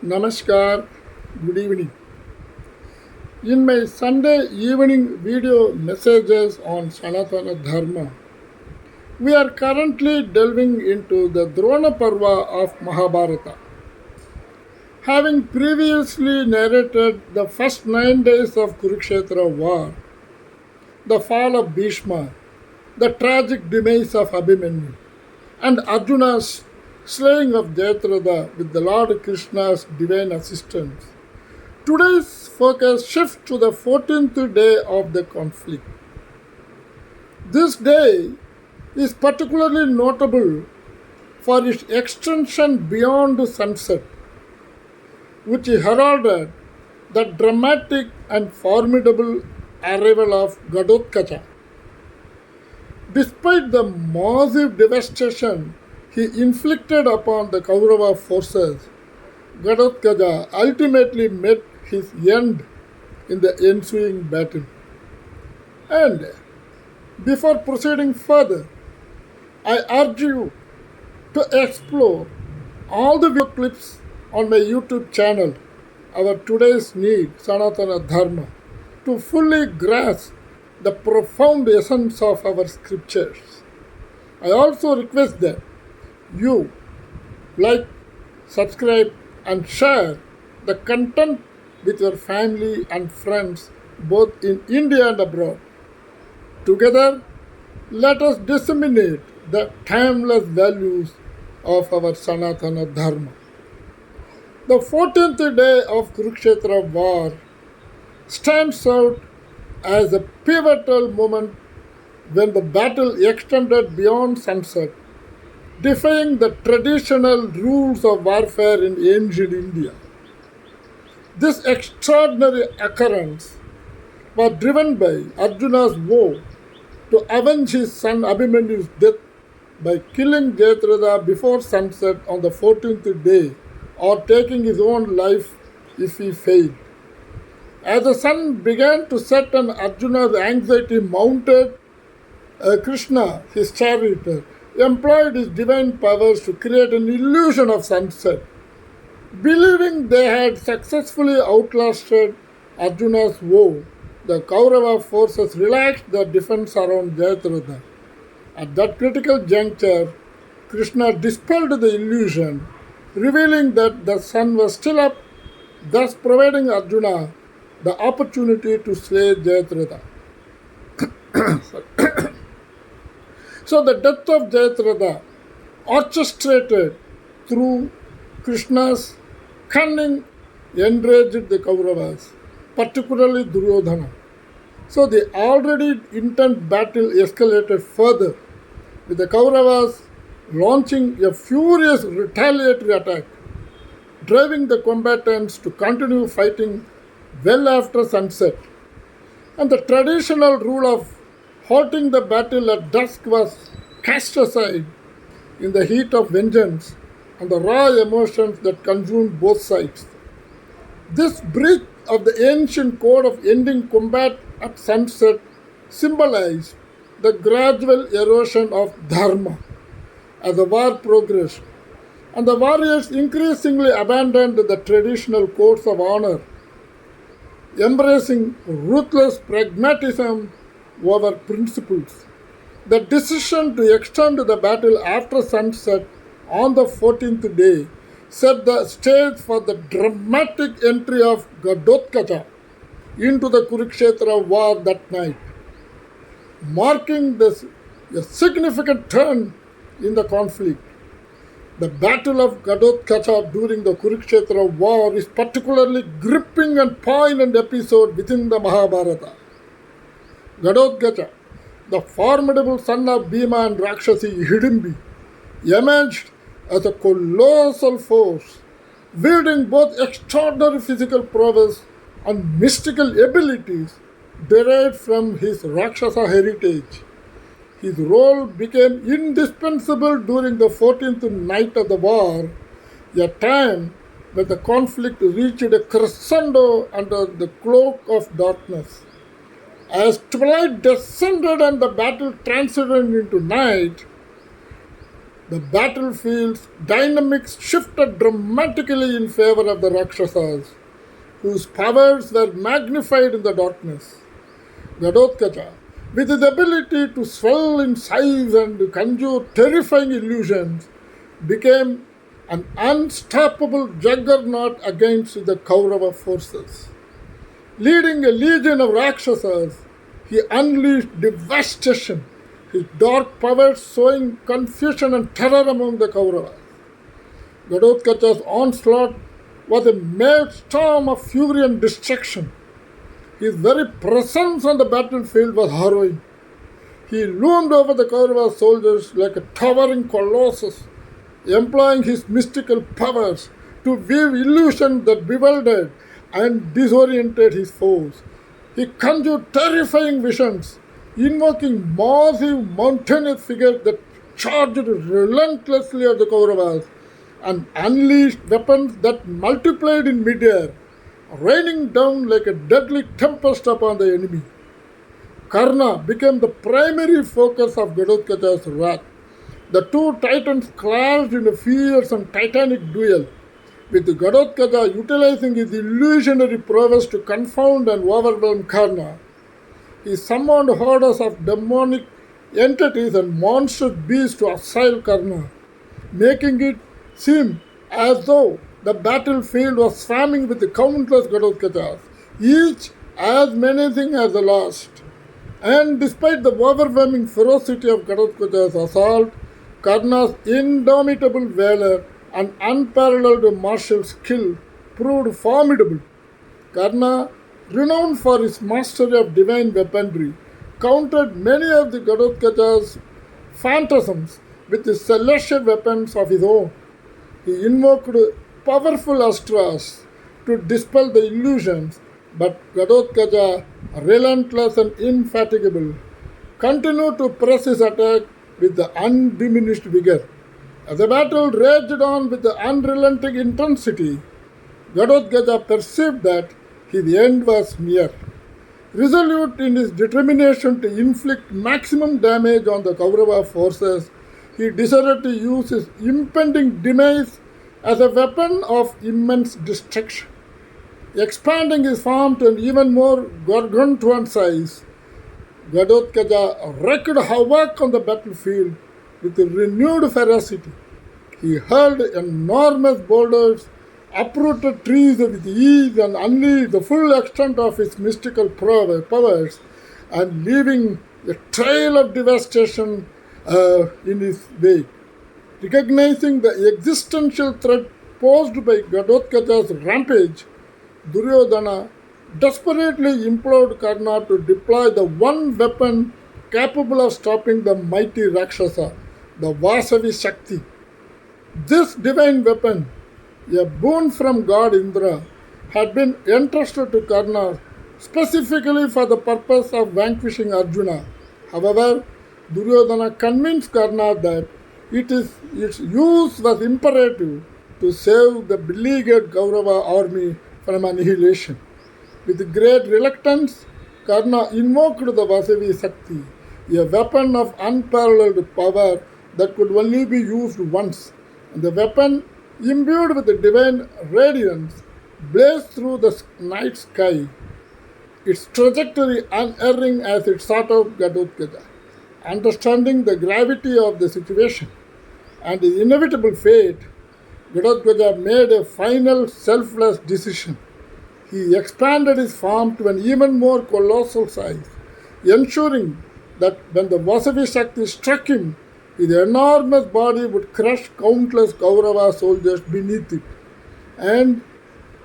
Namaskar, good evening. In my Sunday evening video messages on Sanatana Dharma, we are currently delving into the Drona Parva of Mahabharata. Having previously narrated the first 9 days of Kurukshetra war, the fall of Bhishma, the tragic demise of Abhimanyu, and Arjuna's slaying of Jayadratha with the Lord Krishna's divine assistance, today's focus shifts to the 14th day of the conflict. This day is particularly notable for its extension beyond sunset, which heralded the dramatic and formidable arrival of Ghatotkacha. Despite the massive devastation he inflicted upon the Kaurava forces, Ghatotkacha ultimately met his end in the ensuing battle. And before proceeding further, I urge you to explore all the video clips on my YouTube channel, Our Today's Need, Sanatana Dharma, to fully grasp the profound essence of our scriptures. I also request that you like, subscribe, and share the content with your family and friends both in India and abroad. Together, let us disseminate the timeless values of our Sanatana Dharma. The 14th day of Kurukshetra war stands out as a pivotal moment when the battle extended beyond sunset, defying the traditional rules of warfare in ancient India. This extraordinary occurrence was driven by Arjuna's vow to avenge his son Abhimanyu's death by killing Jayadratha before sunset on the 14th day or taking his own life if he failed. As the sun began to set and Arjuna's anxiety mounted, Krishna, his charioteer, employed his divine powers to create an illusion of sunset. Believing they had successfully outlasted Arjuna's woe, the Kaurava forces relaxed their defense around Jayadratha. At that critical juncture, Krishna dispelled the illusion, revealing that the sun was still up, thus providing Arjuna the opportunity to slay Jayadratha. So the death of Jayadratha, orchestrated through Krishna's cunning, enraged the Kauravas, particularly Duryodhana. So the already intense battle escalated further, with the Kauravas launching a furious retaliatory attack, driving the combatants to continue fighting well after sunset. And the traditional rule of halting the battle at dusk was cast aside in the heat of vengeance and the raw emotions that consumed both sides. This breach of the ancient code of ending combat at sunset symbolized the gradual erosion of dharma as the war progressed, and the warriors increasingly abandoned the traditional codes of honor, embracing ruthless pragmatism over principles. The decision to extend the battle after sunset on the 14th day set the stage for the dramatic entry of Ghatotkacha into the Kurukshetra war that night, marking a significant turn in the conflict. The Battle of Ghatotkacha during the Kurukshetra war is particularly gripping and poignant episode within the Mahabharata. Ghatotkacha, the formidable son of Bhima and Rakshasi Hidimbi, emerged as a colossal force, wielding both extraordinary physical prowess and mystical abilities derived from his Rakshasa heritage. His role became indispensable during the 14th night of the war, a time when the conflict reached a crescendo under the cloak of darkness. As twilight descended and the battle transcended into night, The battlefield's dynamics shifted dramatically in favor of the Rakshasas, whose powers were magnified in the darkness. Ghatotkacha, with his ability to swell in size and conjure terrifying illusions, became an unstoppable juggernaut against the Kaurava forces. Leading a legion of Rakshasas, he unleashed devastation, his dark powers sowing confusion and terror among the Kauravas. Ghatotkacha's onslaught was a maelstrom of fury and destruction. His very presence on the battlefield was harrowing. He loomed over the Kaurava soldiers like a towering colossus, employing his mystical powers to weave illusions that bewildered and disoriented his foes. He conjured terrifying visions, invoking massive mountainous figures that charged relentlessly at the Kauravas and unleashed weapons that multiplied in midair, raining down like a deadly tempest upon the enemy. Karna became the primary focus of Ghatotkacha's wrath. The two titans clashed in a fierce and titanic duel, with Ghatotkacha utilizing his illusionary prowess to confound and overwhelm Karna. He summoned hordes of demonic entities and monstrous beasts to assail Karna, making it seem as though the battlefield was swarming with countless Ghatotkacha's, each as menacing as the last. And despite the overwhelming ferocity of Ghatotkacha's assault, Karna's indomitable valor and unparalleled martial skill proved formidable. Karna, renowned for his mastery of divine weaponry, countered many of the Ghatotkacha's phantasms with the celestial weapons of his own. He invoked powerful astras to dispel the illusions, but Ghatotkacha, relentless and indefatigable, continued to press his attack with the undiminished vigor. As the battle raged on with the unrelenting intensity, Ghatotkacha perceived that his end was near. Resolute in his determination to inflict maximum damage on the Kaurava forces, he decided to use his impending demise as a weapon of immense destruction. Expanding his form to an even more gargantuan size, Ghatotkacha wreaked havoc on the battlefield with renewed ferocity. He hurled enormous boulders, uprooted trees with ease, and unleashed the full extent of his mystical powers, and leaving a trail of devastation in his wake. Recognizing the existential threat posed by Ghatotkacha's rampage, Duryodhana desperately implored Karna to deploy the one weapon capable of stopping the mighty Rakshasa, the Vasavi Shakti. This divine weapon, a boon from god Indra, had been entrusted to Karna specifically for the purpose of vanquishing Arjuna. However, Duryodhana convinced Karna that its use was imperative to save the beleaguered Kaurava army from annihilation. With great reluctance, Karna invoked the Vasavi Shakti, a weapon of unparalleled power that could only be used once. And the weapon, imbued with the divine radiance, blazed through the night sky, its trajectory unerring as it sought out Ghatotkacha. Understanding the gravity of the situation and his inevitable fate, Ghatotkacha made a final selfless decision. He expanded his form to an even more colossal size, ensuring that when the Vasavi Shakti struck him, his enormous body would crush countless Kaurava soldiers beneath it. And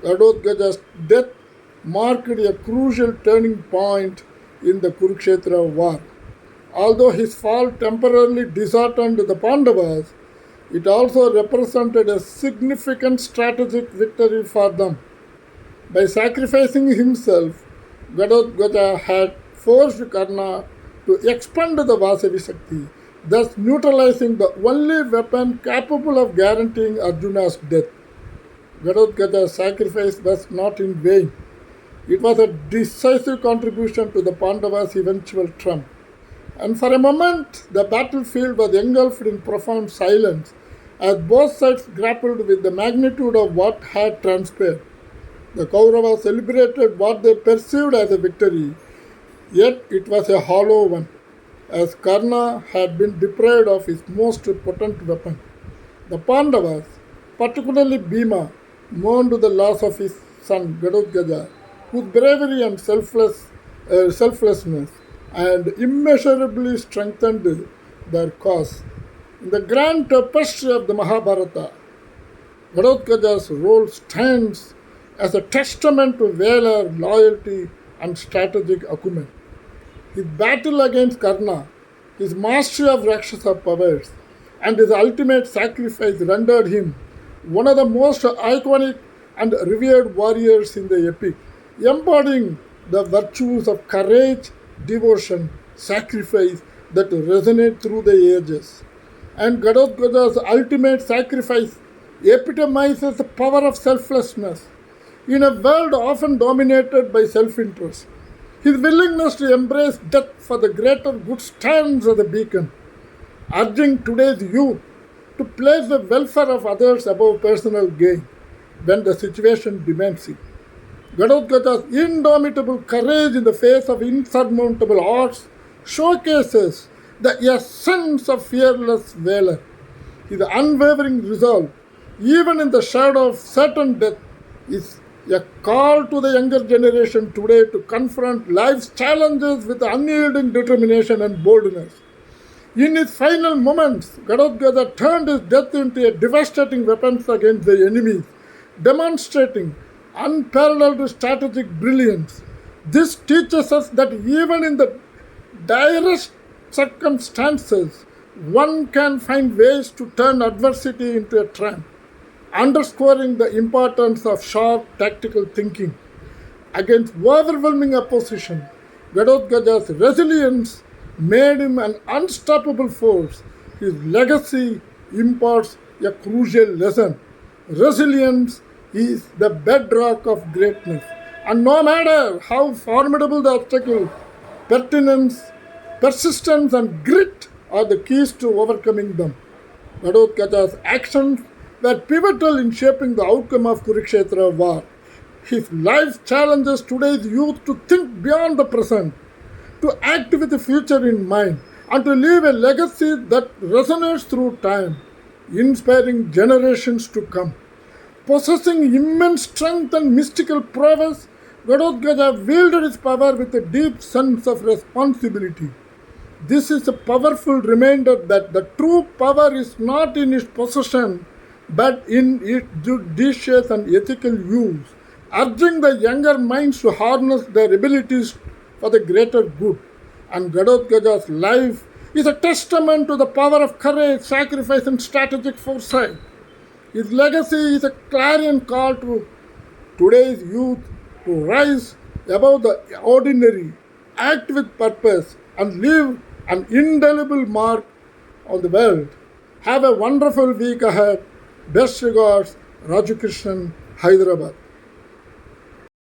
Ghatotkacha's death marked a crucial turning point in the Kurukshetra war. Although his fall temporarily disheartened the Pandavas, it also represented a significant strategic victory for them. By sacrificing himself, Ghatotkacha had forced Karna to expand the Vasavi Shakti, thus neutralizing the only weapon capable of guaranteeing Arjuna's death. Ghatotkacha's sacrifice was not in vain. It was a decisive contribution to the Pandavas' eventual triumph. And for a moment, the battlefield was engulfed in profound silence as both sides grappled with the magnitude of what had transpired. The Kauravas celebrated what they perceived as a victory, yet it was a hollow one, as Karna had been deprived of his most potent weapon. The Pandavas, particularly Bhima, mourned the loss of his son Ghatotkacha, whose bravery and selflessness and immeasurably strengthened their cause. In the grand tapestry of the Mahabharata, Ghatotkacha's role stands as a testament to valor, loyalty, and strategic acumen. His battle against Karna, his mastery of Rakshasa powers, and his ultimate sacrifice rendered him one of the most iconic and revered warriors in the epic, embodying the virtues of courage, devotion, sacrifice that resonate through the ages. And Ghatotkacha's ultimate sacrifice epitomizes the power of selflessness in a world often dominated by self interest. His willingness to embrace death for the greater good stands as a beacon, urging today's youth to place the welfare of others above personal gain when the situation demands it. Ghatotkacha's indomitable courage in the face of insurmountable odds showcases the essence of fearless valor. His unwavering resolve, even in the shadow of certain death, is a call to the younger generation today to confront life's challenges with unyielding determination and boldness. In his final moments, Ghatotkacha turned his death into a devastating weapon against the enemies, demonstrating unparalleled strategic brilliance. This teaches us that even in the direst circumstances, one can find ways to turn adversity into a triumph, underscoring the importance of sharp tactical thinking. Against overwhelming opposition, Ghatotkacha's resilience made him an unstoppable force. His legacy imparts a crucial lesson. Resilience is the bedrock of greatness. And no matter how formidable the obstacle, pertinence, persistence, and grit are the keys to overcoming them. Ghatotkacha's actions were pivotal in shaping the outcome of Kurukshetra war. His life challenges today's youth to think beyond the present, to act with the future in mind, and to leave a legacy that resonates through time, inspiring generations to come. Possessing immense strength and mystical prowess, Ghatotkacha wielded his power with a deep sense of responsibility. This is a powerful reminder that the true power is not in its possession but in its judicious and ethical use, urging the younger minds to harness their abilities for the greater good. And Ghatotkacha's life is a testament to the power of courage, sacrifice, and strategic foresight. His legacy is a clarion call to today's youth to rise above the ordinary, act with purpose, and leave an indelible mark on the world. Have a wonderful week ahead. Best regards, Raju Krishnan, Hyderabad.